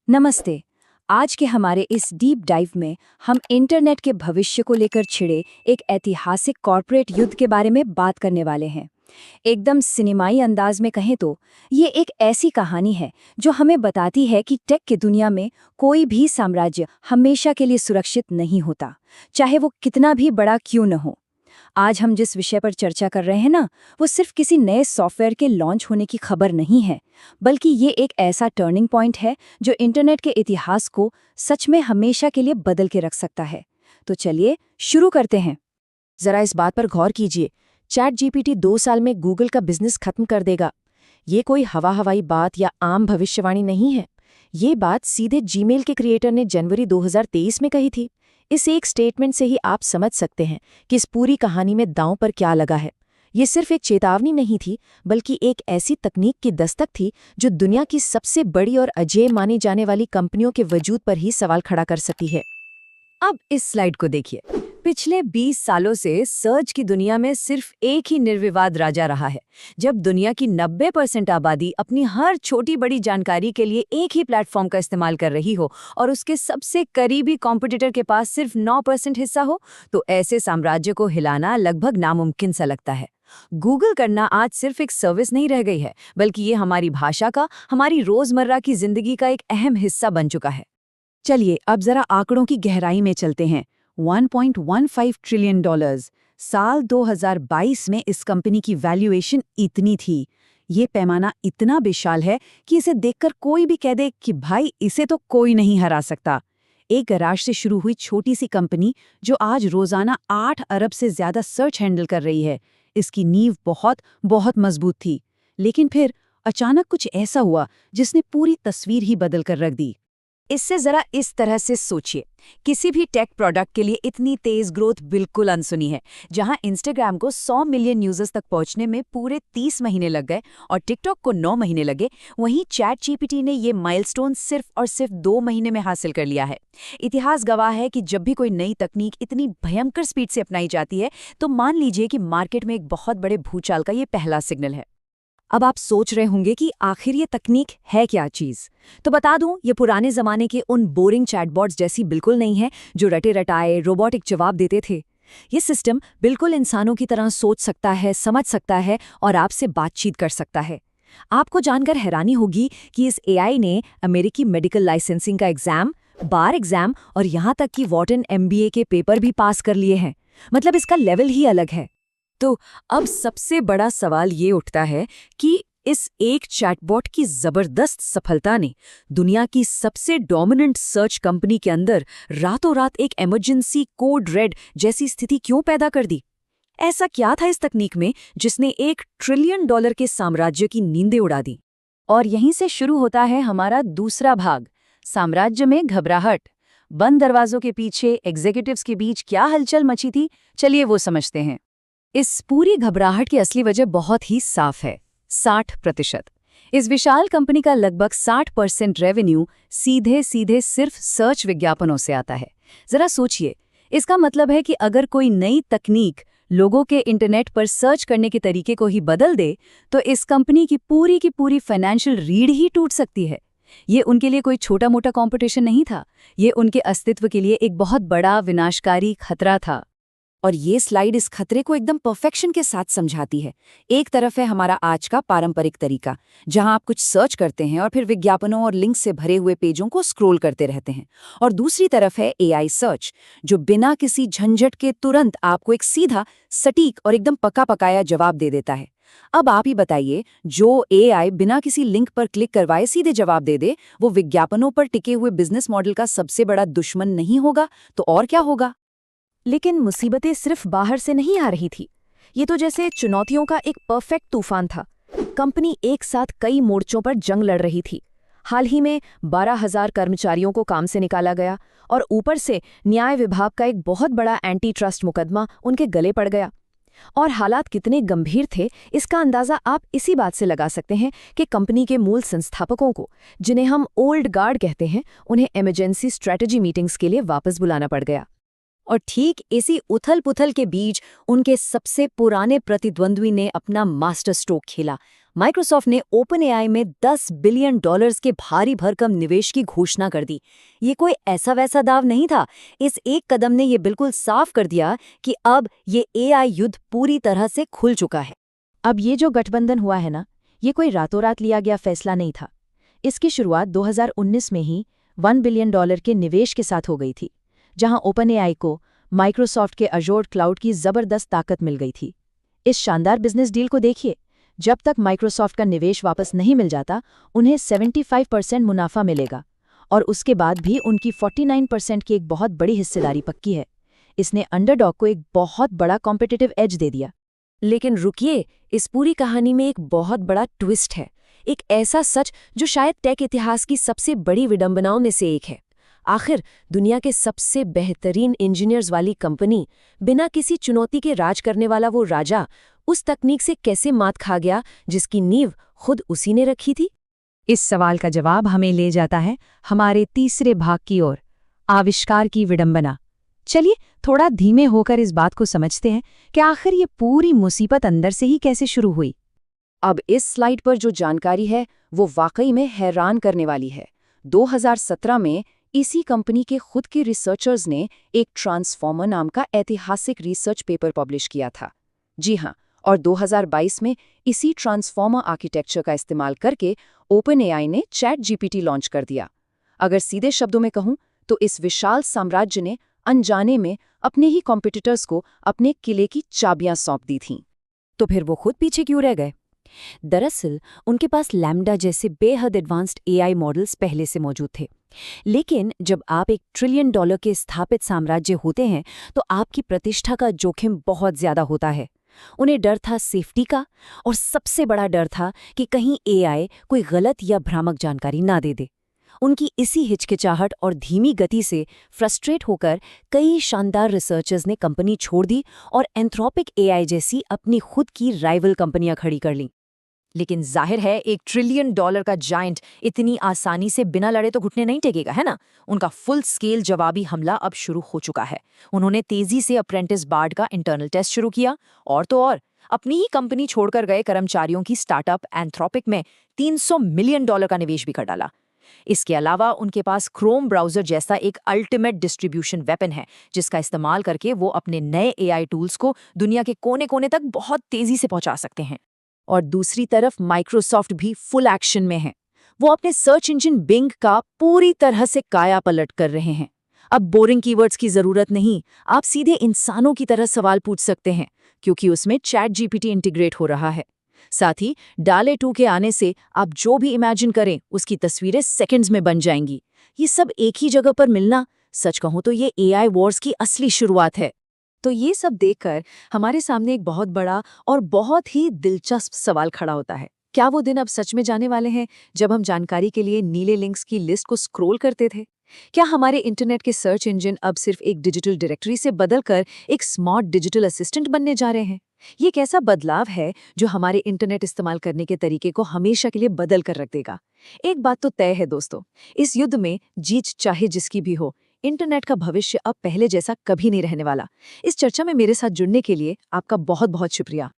नमस्ते। आज के हमारे इस डीप डाइव में हम इंटरनेट के भविष्य को लेकर छिड़े एक ऐतिहासिक कॉर्पोरेट युद्ध के बारे में बात करने वाले हैं। एकदम सिनेमाई अंदाज में कहें तो ये एक ऐसी कहानी है जो हमें बताती है कि टेक की दुनिया में कोई भी साम्राज्य हमेशा के लिए सुरक्षित नहीं होता, चाहे वो कितना भी बड़ा क्यों न हो। आज हम जिस विषय पर चर्चा कर रहे हैं ना, वो सिर्फ किसी नए सॉफ्टवेयर के लॉन्च होने की खबर नहीं है, बल्कि ये एक ऐसा टर्निंग पॉइंट है जो इंटरनेट के इतिहास को सच में हमेशा के लिए बदल के रख सकता है। तो चलिए शुरू करते हैं। जरा इस बात पर गौर कीजिए, चैट जीपीटी 2 साल में गूगल का बिजनेस खत्म कर देगा। ये कोई हवाई बात या आम भविष्यवाणी नहीं है। ये बात सीधे जीमेल के क्रिएटर ने जनवरी 2023 में कही थी। इस एक स्टेटमेंट से ही आप समझ सकते हैं कि इस पूरी कहानी में दांव पर क्या लगा है। ये सिर्फ एक चेतावनी नहीं थी, बल्कि एक ऐसी तकनीक की दस्तक थी जो दुनिया की सबसे बड़ी और अजेय मानी जाने वाली कंपनियों के वजूद पर ही सवाल खड़ा कर सकती है। अब इस स्लाइड को देखिए। पिछले 20 सालों से सर्च की दुनिया में सिर्फ एक ही निर्विवाद राजा रहा है। जब दुनिया की 90% आबादी अपनी हर छोटी बड़ी जानकारी के लिए एक ही प्लेटफॉर्म का इस्तेमाल कर रही हो और उसके सबसे करीबी कॉम्पिटिटर के पास सिर्फ 9% हिस्सा हो, तो ऐसे साम्राज्य को हिलाना लगभग नामुमकिन सा लगता है। गूगल करना आज सिर्फ एक सर्विस नहीं रह गई है, बल्कि ये हमारी भाषा का, हमारी रोजमर्रा की जिंदगी का एक अहम हिस्सा बन चुका है। चलिए अब जरा आंकड़ों की गहराई में चलते हैं। 1.15 ट्रिलियन डॉलर्स साल 2022 में इस कंपनी की वैल्यूएशन इतनी थी। ये पैमाना इतना विशाल है कि इसे देखकर कोई भी कह दे कि भाई इसे तो कोई नहीं हरा सकता। एक गैराज से शुरू हुई छोटी सी कंपनी जो आज रोजाना 8 अरब से ज्यादा सर्च हैंडल कर रही है, इसकी नींव बहुत बहुत मजबूत थी। लेकिन फिर अचानक कुछ ऐसा हुआ जिसने पूरी तस्वीर ही बदल कर रख दी। इससे जरा इस तरह से सोचिए, किसी भी टेक प्रोडक्ट के लिए इतनी तेज ग्रोथ बिल्कुल अनसुनी है। जहां इंस्टाग्राम को 100 मिलियन यूजर्स तक पहुंचने में पूरे 30 महीने लग गए और टिकटॉक को 9 महीने लगे, वहीं चैट जीपीटी ने ये माइलस्टोन सिर्फ और सिर्फ 2 महीने में हासिल कर लिया है। इतिहास गवाह है कि जब भी कोई नई तकनीक इतनी भयंकर स्पीड से अपनाई जाती है, तो मान लीजिए कि मार्केट में एक बहुत बड़े भूचाल का ये पहला सिग्नल है। अब आप सोच रहे होंगे कि आखिर ये तकनीक है क्या चीज़। तो बता दूं, ये पुराने ज़माने के उन बोरिंग चैटबॉट्स जैसी बिल्कुल नहीं है जो रटे रटाए रोबोटिक जवाब देते थे। ये सिस्टम बिल्कुल इंसानों की तरह सोच सकता है, समझ सकता है और आपसे बातचीत कर सकता है। आपको जानकर हैरानी होगी कि इस एआई ने अमेरिकी मेडिकल लाइसेंसिंग का एग्ज़ाम, बार एग्ज़ाम और यहाँ तक कि वॉर्टन MBA के पेपर भी पास कर लिए हैं। मतलब इसका लेवल ही अलग है। तो अब सबसे बड़ा सवाल ये उठता है कि इस एक चैटबॉट की जबरदस्त सफलता ने दुनिया की सबसे डोमिनेंट सर्च कंपनी के अंदर रातों रात एक इमरजेंसी कोड रेड जैसी स्थिति क्यों पैदा कर दी। ऐसा क्या था इस तकनीक में जिसने $1 ट्रिलियन के साम्राज्य की नींदें उड़ा दी। और यहीं से शुरू होता है हमारा दूसरा भाग, साम्राज्य में घबराहट। बंद दरवाजों के पीछे एग्जीक्यूटिव्स के बीच क्या हलचल मची थी, चलिए वो समझते हैं। इस पूरी घबराहट की असली वजह बहुत ही साफ है, 60%। इस विशाल कंपनी का लगभग 60% रेवेन्यू सीधे सीधे सिर्फ सर्च विज्ञापनों से आता है। जरा सोचिए, इसका मतलब है कि अगर कोई नई तकनीक लोगों के इंटरनेट पर सर्च करने के तरीके को ही बदल दे, तो इस कंपनी की पूरी फाइनेंशियल रीढ़ ही टूट सकती है। ये उनके लिए कोई छोटा मोटा कंपटीशन नहीं था, ये उनके अस्तित्व के लिए एक बहुत बड़ा विनाशकारी खतरा था। और ये स्लाइड इस खतरे को एकदम परफेक्शन के साथ समझाती है। एक तरफ है हमारा आज का पारंपरिक तरीका, जहां आप कुछ सर्च करते हैं और फिर विज्ञापनों और लिंक से भरे हुए पेजों को स्क्रॉल करते रहते हैं। और दूसरी तरफ है एआई सर्च, जो बिना किसी झंझट के तुरंत आपको एक सीधा, सटीक और एकदम पका पकाया जवाब दे देता है। अब आप ही बताइए, जो एआई बिना किसी लिंक पर क्लिक करवाए सीधे जवाब दे दे, वो विज्ञापनों पर टिके हुए बिजनेस मॉडल का सबसे बड़ा दुश्मन नहीं होगा तो और क्या होगा। लेकिन मुसीबतें सिर्फ बाहर से नहीं आ रही थी। ये तो जैसे चुनौतियों का एक परफेक्ट तूफान था। कंपनी एक साथ कई मोर्चों पर जंग लड़ रही थी। हाल ही में 12,000 कर्मचारियों को काम से निकाला गया और ऊपर से न्याय विभाग का एक बहुत बड़ा एंटी ट्रस्ट मुकदमा उनके गले पड़ गया। और हालात कितने गंभीर थे, इसका अंदाजा आप इसी बात से लगा सकते हैं कि कंपनी के मूल संस्थापकों को, जिन्हें हम ओल्ड गार्ड कहते हैं, उन्हें इमरजेंसी स्ट्रेटजी मीटिंग्स के लिए वापस बुलाना पड़ गया। और ठीक इसी उथल-पुथल के बीच उनके सबसे पुराने प्रतिद्वंद्वी ने अपना मास्टर स्ट्रोक खेला। माइक्रोसॉफ्ट ने ओपनएआई में $10 बिलियन के भारी भरकम निवेश की घोषणा कर दी। ये कोई ऐसा वैसा दाव नहीं था। इस एक कदम ने ये बिल्कुल साफ कर दिया कि अब ये एआई युद्ध पूरी तरह से खुल चुका है। अब ये जो गठबंधन हुआ है ना, ये कोई रातों रात लिया गया फैसला नहीं था। इसकी शुरुआत 2019 में ही $1 बिलियन के निवेश के साथ हो गई थी, जहां ओपनएआई को माइक्रोसॉफ्ट के अजोर क्लाउड की जबरदस्त ताकत मिल गई थी। इस शानदार बिजनेस डील को देखिए, जब तक माइक्रोसॉफ्ट का निवेश वापस नहीं मिल जाता, उन्हें 75% मुनाफा मिलेगा और उसके बाद भी उनकी 49% की एक बहुत बड़ी हिस्सेदारी पक्की है। इसने अंडरडॉग को एक बहुत बड़ा कॉम्पिटिटिव एज दे दिया। लेकिन रुकिए, इस पूरी कहानी में एक बहुत बड़ा ट्विस्ट है, एक ऐसा सच जो शायद टेक इतिहास की सबसे बड़ी विडंबनाओं में से एक है। आखिर दुनिया के सबसे बेहतरीन इंजीनियर्स वाली कंपनी, बिना किसी चुनौती के राज करने वाला वो राजा, उस तकनीक से कैसे मात खा गया जिसकी नींव खुद उसी ने रखी थी? इस सवाल का जवाब हमें ले जाता है हमारे तीसरे भाग की ओर, आविष्कार की विडंबना। चलिए थोड़ा धीमे होकर इस बात को समझते हैं कि आखिर ये पूरी मुसीबत अंदर से ही कैसे शुरू हुई। अब इस स्लाइड पर जो जानकारी है वो वाकई में हैरान करने वाली है। 2017 में इसी कंपनी के खुद के रिसर्चर्स ने एक ट्रांसफॉर्मर नाम का ऐतिहासिक रिसर्च पेपर पब्लिश किया था। जी हाँ, और 2022 में इसी ट्रांसफॉर्मर आर्किटेक्चर का इस्तेमाल करके ओपनएआई ने चैट जीपीटी लॉन्च कर दिया। अगर सीधे शब्दों में कहूं तो इस विशाल साम्राज्य ने अनजाने में अपने ही कॉम्पिटिटर्स को अपने किले की चाबियां सौंप दी थीं। तो फिर वो खुद पीछे क्यों रह गए? दरअसल उनके पास लैम्डा जैसे बेहद एडवांस्ड एआई मॉडल्स पहले से मौजूद थे। लेकिन जब आप $1 ट्रिलियन के स्थापित साम्राज्य होते हैं तो आपकी प्रतिष्ठा का जोखिम बहुत ज्यादा होता है। उन्हें डर था सेफ्टी का, और सबसे बड़ा डर था कि कहीं एआई कोई गलत या भ्रामक जानकारी ना दे दे। उनकी इसी हिचकिचाहट और धीमी गति से फ्रस्ट्रेट होकर कई शानदार रिसर्चर्स ने कंपनी छोड़ दी और एंथ्रोपिक एआई जैसी अपनी खुद की राइवल कंपनियां खड़ी कर लीं। लेकिन जाहिर है $1 ट्रिलियन का जायंट इतनी आसानी से बिना लड़े तो घुटने नहीं टेकेगा, है ना? उनका फुल स्केल जवाबी हमला अब शुरू हो चुका है। उन्होंने तेजी से अप्रेंटिस बार्ड का इंटरनल टेस्ट शुरू किया, और तो और अपनी ही कंपनी छोड़कर गए कर्मचारियों की स्टार्टअप एंथ्रोपिक में $300 मिलियन का निवेश भी कर डाला। इसके अलावा उनके पास क्रोम ब्राउज़र जैसा एक अल्टीमेट डिस्ट्रीब्यूशन वेपन है, जिसका इस्तेमाल करके वो अपने नए एआई टूल्स को दुनिया के कोने-कोने तक बहुत तेजी से पहुंचा सकते हैं। और दूसरी तरफ माइक्रोसॉफ्ट भी फुल एक्शन में है। वो अपने सर्च इंजन बिंग का पूरी तरह से काया पलट कर रहे हैं। अब बोरिंग कीवर्ड्स की जरूरत नहीं, आप सीधे इंसानों की तरह सवाल पूछ सकते हैं, क्योंकि उसमें चैट जीपीटी इंटीग्रेट हो रहा है। साथ ही डाले 2 के आने से आप जो भी इमेजिन करें उसकी तस्वीरें सेकंड्स में बन जाएंगी। ये सब एक ही जगह पर मिलना, सच कहूं तो ये एआई वॉर्स की असली शुरुआत है। तो ये सब देखकर हमारे सामने एक बहुत बड़ा और बहुत ही दिलचस्प सवाल खड़ा होता है। क्या वो दिन अब सच में जाने वाले हैं जब हम जानकारी के लिए नीले लिंक्स की लिस्ट को स्क्रॉल करते थे? क्या हमारे इंटरनेट के सर्च इंजन अब सिर्फ एक डिजिटल डायरेक्टरी से बदलकर एक स्मार्ट डिजिटल असिस्टेंट बनने जा रहे हैं? ये एक ऐसा बदलाव है जो हमारे इंटरनेट इस्तेमाल करने के तरीके को हमेशा के लिए बदल कर रख देगा। एक बात तो तय है दोस्तों, इस युद्ध में जीत चाहे जिसकी भी हो, इंटरनेट का भविष्य अब पहले जैसा कभी नहीं रहने वाला। इस चर्चा में मेरे साथ जुड़ने के लिए आपका बहुत बहुत शुक्रिया।